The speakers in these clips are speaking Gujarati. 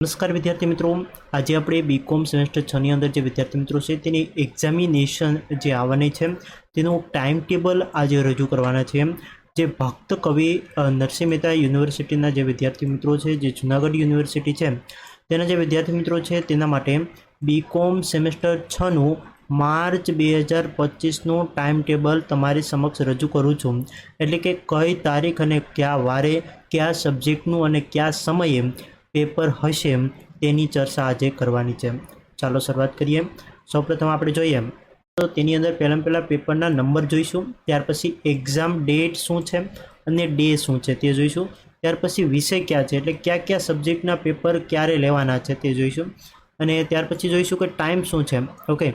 નમસ્કાર વિદ્યાર્થી મિત્રો, આજે આપણે બીકોમ સેમેસ્ટર 6 ની અંદર જે વિદ્યાર્થી મિત્રો છે તેની એક્ઝામિનેશન જે આવવાની છે તેનું ટાઈમ ટેબલ આજે રજૂ કરવાના છે. જે ભક્ત કવિ નરસિંહ મહેતા યુનિવર્સિટીના જે વિદ્યાર્થી મિત્રો છે, જે જૂનાગઢ યુનિવર્સિટી છે તેના જે વિદ્યાર્થી મિત્રો છે તેના માટે બીકોમ સેમેસ્ટર 6નું માર્ચ 2025નું ટાઈમ ટેબલ તમારી સમક્ષ રજૂ કરું છું. એટલે કે કઈ તારીખ અને કયા વારે કયા સબ્જેક્ટનું અને કયા સમયે પેપર હશે તેની ચર્ચા આજે કરવાની છે. ચાલો શરૂઆત કરીએ. સૌપ્રથમ આપણે જોઈએ તો તેની અંદર પહેલાં પેપરના નંબર જોઈશું, ત્યાર પછી એક્ઝામ ડેટ શું છે અને ડે શું છે તે જોઈશું, ત્યાર પછી વિષય ક્યાં છે એટલે કયા કયા સબ્જેક્ટના પેપર ક્યારે લેવાના છે તે જોઈશું, અને ત્યાર પછી જોઈશું કે ટાઈમ શું છે. ઓકે,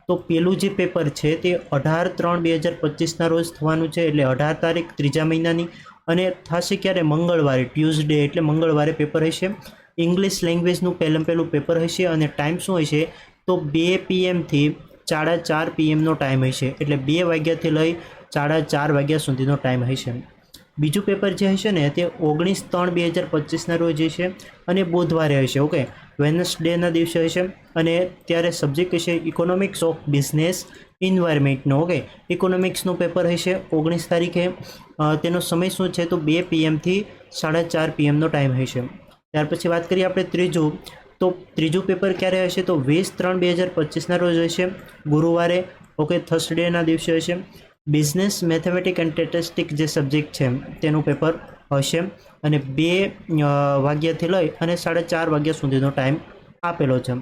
તો પેલું જે પેપર છે તે 18/3/2025ના રોજ થવાનું છે, એટલે 18 તારીખ 3જા મહિનાની, અને થશે ક્યારે? મંગળવારે, ટ્યુઝડે એટલે મંગળવારે પેપર હશે. ઇંગ્લિશ લેંગ્વેજનું પહેલું પેપર હશે, અને ટાઈમ શું હશે તો 2 PM થી 4:30 PM ટાઈમ હશે, એટલે 2 વાગ્યાથી લઈ 4:30 વાગ્યા સુધીનો ટાઈમ હશે. બીજું પેપર જે હશે ને તે 19/3/2025ના રોજ હશે અને બુધવારે હશે. ઓકે, વેનસડેના દિવસે હશે, અને ત્યારે સબ્જેક્ટ હશે ઇકોનોમિક્સ ઓફ બિઝનેસ એન્વાયરમેન્ટનો. ઓકે, ઇકોનોમિક્સનું પેપર હશે 19 તારીખે. તેનો સમય શું છે તો 2 PM થી 4:30 PMનો ટાઈમ હશે. ત્યાર પછી વાત કરીએ આપણે ત્રીજું પેપર ક્યારે હશે તો 20/3/2025ના રોજ હશે, ગુરુવારે. ઓકે, થર્સડેના દિવસે હશે. બિઝનેસ મેથેમેટિક એન્ડ સ્ટેટિસ્ટિક જે સબ્જેક્ટ છે તેનું પેપર હશે, અને 2 વાગ્યાથી લઈ અને 4:30 વાગ્યા સુધીનો ટાઈમ આપેલો છે.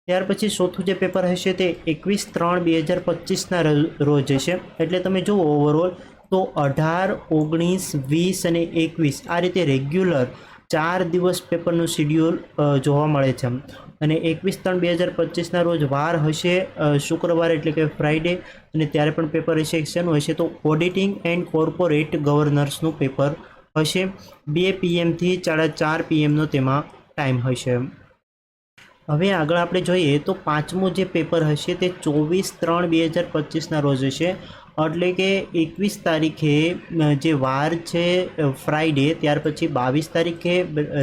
ત્યાર પછી ચોથું જે પેપર હશે તે 21/3/2025ના રોજ હશે. એટલે તમે જુઓ ઓવરઓલ તો 18, 19, 20 અને 21 આ રીતે રેગ્યુલર 4 દિવસ પેપરનું શિડ્યુલ જોવા મળે છે. અને 21/3/2025ના રોજ વાર હશે શુક્રવાર એટલે કે ફ્રાઈડે, અને ત્યારે પણ પેપર હશે. શેનું હશે તો ઓડિટિંગ એન્ડ કોર્પોરેટ ગવર્નન્સનું પેપર હશે. 2 PM થી 4:30 PMનો તેમાં ટાઈમ હશે. હવે આગળ આપણે જોઈએ તો પાંચમું જે પેપર હશે તે 24/3/2025ના રોજ હશે, એટલે કે 21 તારીખે જે વાર છે ફ્રાઈડે, ત્યાર પછી 22 તારીખે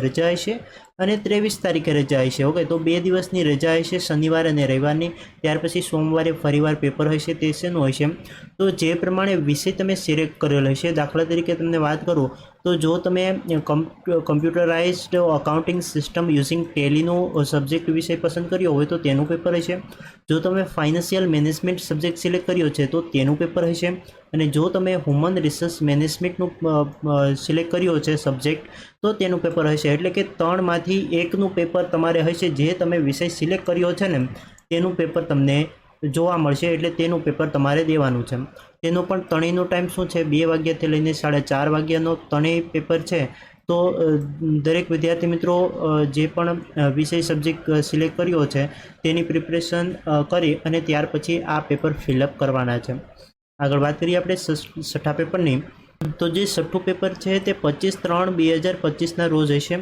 રજા હશે અને 23 તારીખે રજા હશે. ઓકે, તો 2 દિવસની રજા હશે, શનિવાર અને રવિવારની. ત્યાર પછી સોમવારે ફરીવાર પેપર હશે. તે શેનું હશે તો જે પ્રમાણે વિષય તમે સિલેક્ટ કરેલો હશે, દાખલા તરીકે તમને વાત કરું તો જો તમે કમ્પ્યુટરાઇઝ્ડ અકાઉન્ટિંગ સિસ્ટમ યુઝિંગ ટેલીનું સબ્જેક્ટ વિષય પસંદ કર્યો હોય તો તેનું પેપર હશે. જો તમે ફાઇનાન્શિયલ મેનેજમેન્ટ સબ્જેક્ટ સિલેક્ટ કર્યો છે તો તેનું પેપર હશે, અને જો તમે હ્યુમન રિસોર્સ મેનેજમેન્ટનું સિલેક્ટ કર્યો છે સબ્જેક્ટ તો તેનું પેપર હશે. એટલે કે 3માંથી 1નું પેપર તમારે હશે. જે તમે વિષય સિલેક્ટ કર્યો છે ને તેનું પેપર તમને જોવા મળશે, એટલે તેનું પેપર તમારે દેવાનું છે. તેનો પણ ત્રણેયનો ટાઈમ શું છે 2 વાગ્યાથી લઈને 4:30 વાગ્યાનો ત્રણેય પેપર છે. તો દરેક વિદ્યાર્થી મિત્રો જે પણ વિષય સબ્જેક્ટ સિલેક્ટ કર્યો છે તેની પ્રિપરેશન કરી અને ત્યાર પછી આ પેપર ફિલઅપ કરવાના છે. આગળ વાત કરીએ આપણે છઠ્ઠા પેપરની, તો જે છઠ્ઠું પેપર છે તે 25/3/2025ના રોજ હશે.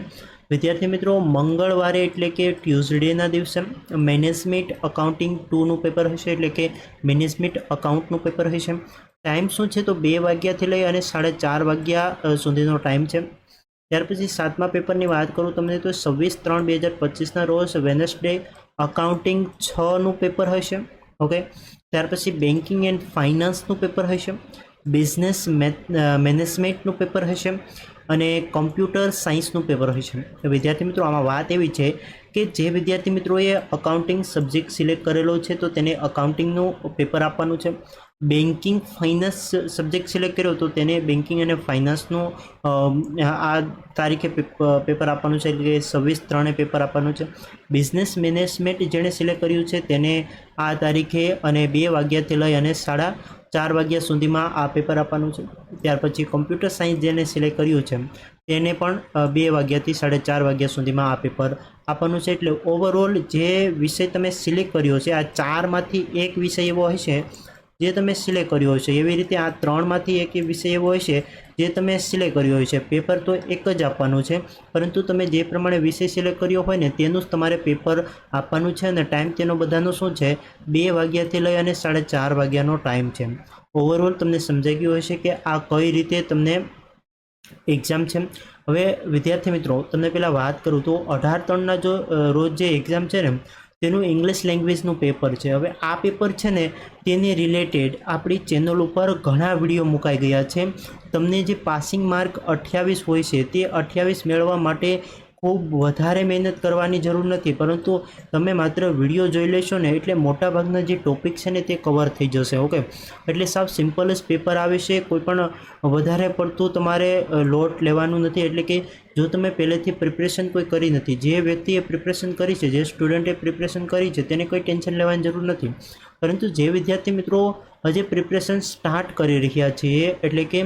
વિદ્યાર્થી મિત્રો મંગળવારે એટલે કે ટ્યુઝડેના દિવસે મેનેજમેન્ટ અકાઉન્ટિંગ 2નું પેપર હશે, એટલે કે મેનેજમેન્ટ અકાઉન્ટનું પેપર હશે. ટાઈમ શું છે તો 2 વાગ્યાથી લઈ અને 4:30 વાગ્યા સુધીનો ટાઈમ છે. ત્યાર પછી સાતમા પેપરની વાત કરું તમને તો 26/3/2025ના રોજ વેનસડે અકાઉન્ટિંગ 6નું પેપર હશે. ઓકે, ત્યાર પછી બેન્કિંગ એન્ડ ફાઇનાન્સનું પેપર હશે, બિઝનેસ મેનેજમેન્ટનું પેપર હશે, અને કોમ્પ્યુટર સાયન્સનું પેપર હશે. વિદ્યાર્થી મિત્રો આમાં વાત એવી છે કે જે વિદ્યાર્થી મિત્રોએ અકાઉન્ટિંગ સબ્જેક્ટ સિલેક્ટ કરેલો છે તો તેને અકાઉન્ટિંગનું પેપર આપવાનું છે. બેન્કિંગ ફાઇનાન્સ સબ્જેક્ટ સિલેક્ટ કર્યો તો તેને બેન્કિંગ અને ફાઇનાન્સનું આ તારીખે પેપર આપવાનું છે, એટલે કે 26/3 પેપર આપવાનું છે. બિઝનેસ મેનેજમેન્ટ જેણે સિલેક્ટ કર્યું છે તેને આ તારીખે અને 2 વાગ્યાથી લઈ અને 4:30 વાગ્યા સુધીમાં આ પેપર આપવાનું છે. ત્યાર પછી કોમ્પ્યુટર સાયન્સ જેને સિલેક્ટ કર્યું છે તેને પણ 2 વાગ્યાથી 4:30 વાગ્યા સુધીમાં આ પેપર આપવાનું છે. એટલે ઓવરઓલ જે વિષય તમે સિલેક્ટ કર્યો છે આ 4માંથી 1 વિષય એવો હશે જે તમે સિલેક્ટ કર્યો હશે, એવી રીતે આ 3માંથી 1 વિષય એવો હશે જે તમે સિલેક્ટ કર્યો હોય છે. પેપર તો એક જ આપવાનું છે, પરંતુ તમે જે પ્રમાણે વિષય સિલેક્ટ કર્યો હોય ને તેનું જ તમારે પેપર આપવાનું છે, અને ટાઈમ તેનો બધાનો શું છે 2 વાગ્યાથી લઈ અને 4:30 વાગ્યાનો ટાઈમ છે. ઓવરઓલ તમને સમજાઈ ગયું હશે કે આ કઈ રીતે તમને એક્ઝામ છે. હવે વિદ્યાર્થી મિત્રો તમને પહેલાં વાત કરું તો 18/3ના જો રોજ જે એક્ઝામ છે ને તેનું ઇંગ્લિશ લેંગ્વેજનું પેપર છે. હવે આ પેપર છે ને તેને રિલેટેડ આપણી ચેનલ ઉપર ઘણા વિડીયો મુકાઈ ગયા છે. તમને જે પાસિંગ માર્ક 28 હોય છે તે 28 મેળવવા માટે ખૂબ વધારે મહેનત કરવાની જરૂર નથી, પરંતુ તમે માત્ર વિડીયો જોઈ લેશો ને એટલે મોટાભાગના જે ટોપિક છે ને તે કવર થઈ જશે. ઓકે, એટલે સાવ સિમ્પલ જ પેપર આવે છે, કોઈ પણ વધારે પડતું તમારે લોટ લેવાનું નથી. એટલે કે જો તમે પહેલેથી પ્રિપરેશન કોઈ કરી નથી, જે વ્યક્તિએ પ્રિપરેશન કરી છે, જે સ્ટુડન્ટે પ્રિપરેશન કરી છે તેને કોઈ ટેન્શન લેવાની જરૂર નથી. પરંતુ જે વિદ્યાર્થી મિત્રો હજી પ્રિપરેશન સ્ટાર્ટ કરી રહ્યા છીએ, એટલે કે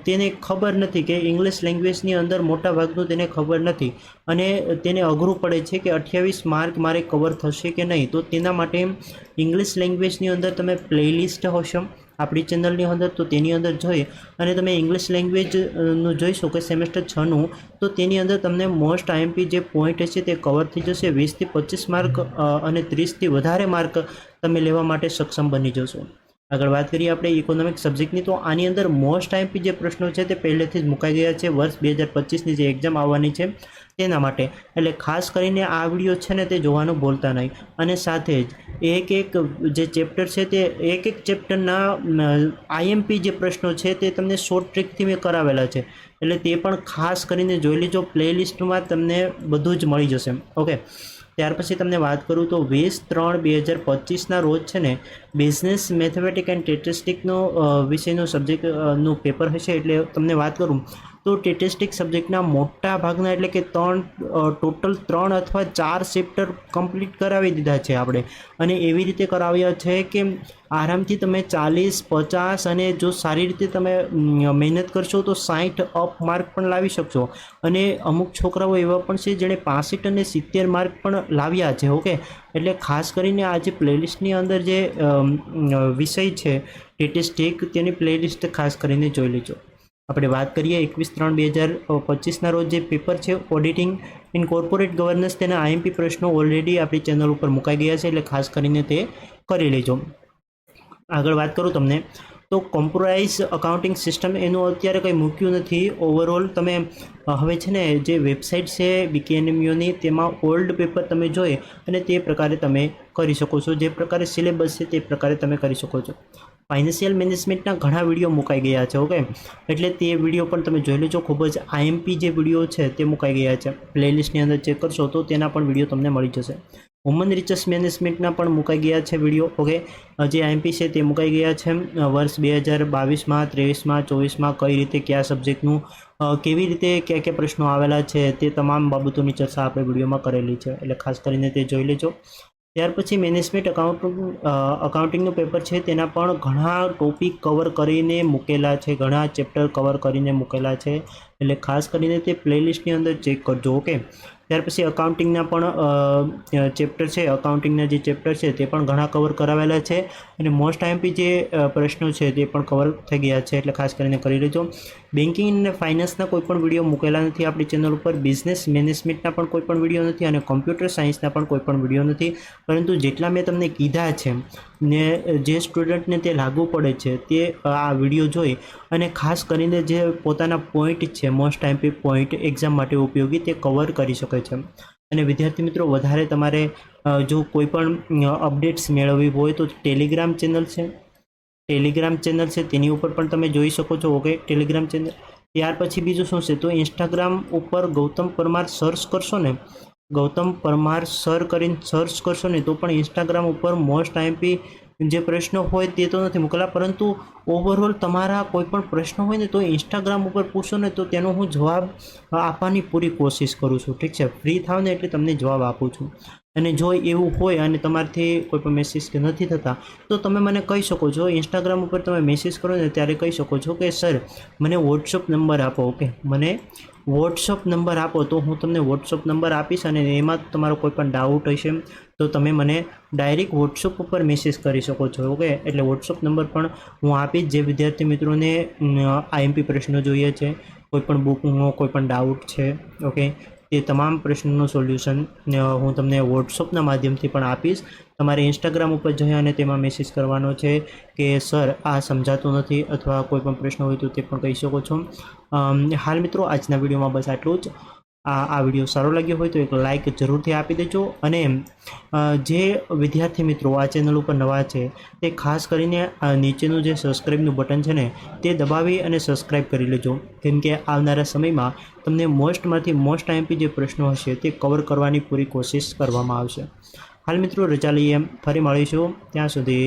તેને ખબર નથી કે ઇંગ્લિશ લેંગ્વેજની અંદર મોટા ભાગનું તેને ખબર નથી અને તેને અઘરું પડે છે કે 28 માર્ક મારે કવર થશે કે નહીં, તો તેના માટે ઇંગ્લિશ લેંગ્વેજની અંદર તમે પ્લેલિસ્ટ હશે આપણી ચેનલની અંદર, તો તેની અંદર જોઈ અને તમે ઇંગ્લિશ લેંગ્વેજનું જોઈશો કે સેમેસ્ટર 6નું, તો તેની અંદર તમને મોસ્ટ આઈએમપી જે પોઈન્ટ હશે તે કવર થઈ જશે. 20 થી 25 માર્ક અને 30થી વધારે માર્ક તમે લેવા માટે સક્ષમ બની જશો. આગળ વાત કરીએ આપણે ઇકોનોમિક સબ્જેક્ટની, તો આની અંદર મોસ્ટ આઈએમપી જે પ્રશ્નો છે તે પહેલેથી જ મુકાઈ ગયા છે વર્ષ 2025ની જે એક્ઝામ આવવાની છે તેના માટે. એટલે ખાસ કરીને આ વિડીયો છે ને તે જોવાનું ભૂલતા નહીં. અને સાથે જ એક જે ચેપ્ટર છે તે એક ચેપ્ટરના આઈએમપી જે પ્રશ્નો છે તે તમને શોર્ટ ટ્રીકથી મેં કરાવેલા છે, એટલે તે પણ ખાસ કરીને જોઈ લેજો. પ્લેલિસ્ટમાં તમને બધું જ મળી જશે. ઓકે, ત્યાર પછી તમને વાત કરું તો 20/3/2025ના રોજ છે ને બિઝનેસ મેથેમેટિક એન્ડ સ્ટેટિસ્ટિક્સનો વિષયનો સબ્જેક્ટનું પેપર હશે. એટલે તમને વાત કરું તો સ્ટેટિસ્ટિક સબ્જેક્ટના મોટા ભાગના એટલે કે ટોટલ 3 અથવા 4 ચેપ્ટર કમ્પ્લીટ કરાવી દીધા છે આપણે, અને એવી રીતે કરાવ્યા છે કે આરામથી તમે 40-50 અને જો સારી રીતે તમે મહેનત કરશો તો 60 અપ માર્ક પણ લાવી શકશો. અને અમુક છોકરાઓ એવા પણ છે જેણે 65 અને 70 માર્ક પણ લાવ્યા છે. ઓકે, એટલે ખાસ કરીને આ જે પ્લેલિસ્ટની અંદર જે વિષય છે સ્ટેટિસ્ટિક, તેની પ્લેલિસ્ટ ખાસ કરીને જોઈ લેજો. આપણે વાત કરીએ 21/3/2025ના રોજ જે પેપર છે ઓડિટિંગ ઇન કોર્પોરેટ ગવર્નન્સ, તેના આઈએમપી પ્રશ્નો ઓલરેડી આપણી ચેનલ ઉપર મુકાઈ ગયા છે, એટલે ખાસ કરીને તે કરી લેજો. આગળ વાત કરું તમને તો કોમ્પ્યુટરાઇઝ અકાઉન્ટિંગ સિસ્ટમ, એનું અત્યારે કંઈ મૂક્યું નથી. ઓવરઓલ તમે હવે છે ને જે વેબસાઇટ છે BKNMUની, તેમાં ઓલ્ડ પેપર તમે જોઈ અને તે પ્રકારે તમે કરી શકો છો. જે પ્રકારે સિલેબસ છે તે પ્રકારે તમે કરી શકો છો. ફાઇનાન્શિયલ મેનેજમેન્ટના ઘણા વિડીયો મુકાઈ ગયા છે. ઓકે, એટલે તે વિડીયો પણ તમે જોઈ લેજો. ખૂબ જ આઈએમપી જે વિડીયો છે તે મુકાઈ ગયા છે. પ્લેલિસ્ટની અંદર ચેક કરશો તો તેના પણ વિડીયો તમને મળી જશે. હ્યુમન રિસોર્સ મેનેજમેન્ટના પણ મુકાઈ ગયા છે વિડીયો. ઓકે, જે આઈએમપી છે તે મુકાઈ ગયા છે વર્ષ 2022માં, 23માં, 24માં કઈ રીતે કયા સબ્જેક્ટનું કેવી રીતે કયા કયા પ્રશ્નો આવેલા છે તે તમામ બાબતોની ચર્ચા આપણે વિડીયોમાં કરેલી છે, એટલે ખાસ કરીને તે જોઈ લેજો. ત્યાર પછી મેનેજમેન્ટ અકાઉન્ટિંગનું પેપર છે, તેના પણ ઘણા ટોપિક કવર કરીને મૂકેલા છે, ઘણા ચેપ્ટર કવર કરીને મૂકેલા છે, એટલે ખાસ કરીને તે પ્લેલિસ્ટની અંદર ચેક કરજો. ઓકે, ત્યાર પછી અકાઉન્ટિંગના પણ ચેપ્ટર છે, અકાઉન્ટિંગના જે ચેપ્ટર છે તે પણ ઘણા કવર કરાવેલા છે, અને મોસ્ટ આઈએમપી જે પ્રશ્નો છે તે પણ કવર થઈ ગયા છે, એટલે ખાસ કરીને કરી લેજો. બેન્કિંગ અને ફાઇનાન્સના કોઈ પણ વિડીયો મૂકેલા નથી આપણી ચેનલ ઉપર, બિઝનેસ મેનેજમેન્ટના પણ કોઈ પણ વિડીયો નથી, અને કોમ્પ્યુટર સાયન્સના પણ કોઈ પણ વિડીયો નથી. પરંતુ જેટલા મેં તમને કીધા છે ને જે સ્ટુડન્ટને તે લાગુ પડે છે તે આ વિડીયો જોઈ અને ખાસ કરીને જે પોતાના પોઈન્ટ છે, મોસ્ટ આઈએમપી પોઈન્ટ એક્ઝામ માટે ઉપયોગી, તે કવર કરી શકે છે. અને વિદ્યાર્થી મિત્રો વધારે તમારે જો કોઈ પણ અપડેટ્સ મેળવવી હોય તો ટેલિગ્રામ ચેનલ છે તેની ઉપર પણ તમે જોઈ શકો છો. Okay, Telegram channel. ત્યાર પછી બીજું શું છે તો ઇન્સ્ટાગ્રામ ઉપર ગૌતમ પરમાર સર્ચ કરશો ને, ગૌતમ પરમાર સર કરીને સર્ચ કરશો ને તો પણ ઇન્સ્ટાગ્રામ ઉપર મોસ્ટ આઈએમપી જે પ્રશ્નો હોય તે તો નથી મોકલા, પરંતુ ઓવરઓલ તમારા કોઈ પણ પ્રશ્નો હોય ને તો ઇન્સ્ટાગ્રામ ઉપર પૂછો ને તો તેનો હું જવાબ આપવાની પૂરી કોશિશ કરું છું. ઠીક છે, ફ્રી થાવ ને એટલે તમને જવાબ આપું છું. અને જો એવું હોય અને તમારાથી કોઈ પણ મેસેજ કે નથી થતા તો તમે મને કહી શકો છો. ઇન્સ્ટાગ્રામ ઉપર તમે મેસેજ કરો ને ત્યારે કહી શકો છો કે સર મને વોટ્સઅપ નંબર આપો. ઓકે, મને વોટ્સઅપ નંબર આપો તો હું તમને વોટ્સઅપ નંબર આપીશ, અને એમાં તમારો કોઈ પણ ડાઉટ હશે તો તમે મને ડાયરેક્ટ વોટ્સઅપ ઉપર મેસેજ કરી શકો છો. ઓકે, એટલે વોટ્સઅપ નંબર પણ હું આપીશ. જે વિદ્યાર્થી મિત્રોને આઈએમપી પ્રશ્નો જોઈએ છે, કોઈ પણ બુકનો કોઈ પણ ડાઉટ છે, ઓકે, તે તમામ પ્રશ્નોનું સોલ્યુશન હું તમને વોટ્સઅપના માધ્યમથી પણ આપીશ. તમારે ઇન્સ્ટાગ્રામ ઉપર જઈ અને તેમાં મેસેજ કરવાનો છે કે સર આ સમજાતું નથી અથવા કોઈ પણ પ્રશ્ન હોય તો તે પણ કહી શકો છો. હાલ મિત્રો આજના વિડીયોમાં બસ આટલું જ. આ વિડીયો સારો લાગ્યો હોય તો એક લાઇક જરૂરથી આપી દેજો. અને જે વિદ્યાર્થી મિત્રો આ ચેનલ ઉપર નવા છે તે ખાસ કરીને નીચેનું જે સબસ્ક્રાઈબનું બટન છે ને તે દબાવી અને સબસ્ક્રાઈબ કરી લેજો, કેમ કે આવનારા સમયમાં તમને મોસ્ટમાંથી મોસ્ટ આઈએમપી જે પ્રશ્નો હશે તે કવર કરવાની પૂરી કોશિશ કરવામાં આવશે. હાલ મિત્રો રજા લઈએ, ફરી મળીશું. ત્યાં સુધી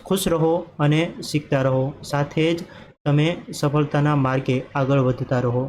ખુશ રહો અને શીખતા રહો, સાથે જ તમે સફળતાના માર્ગે આગળ વધતા રહો.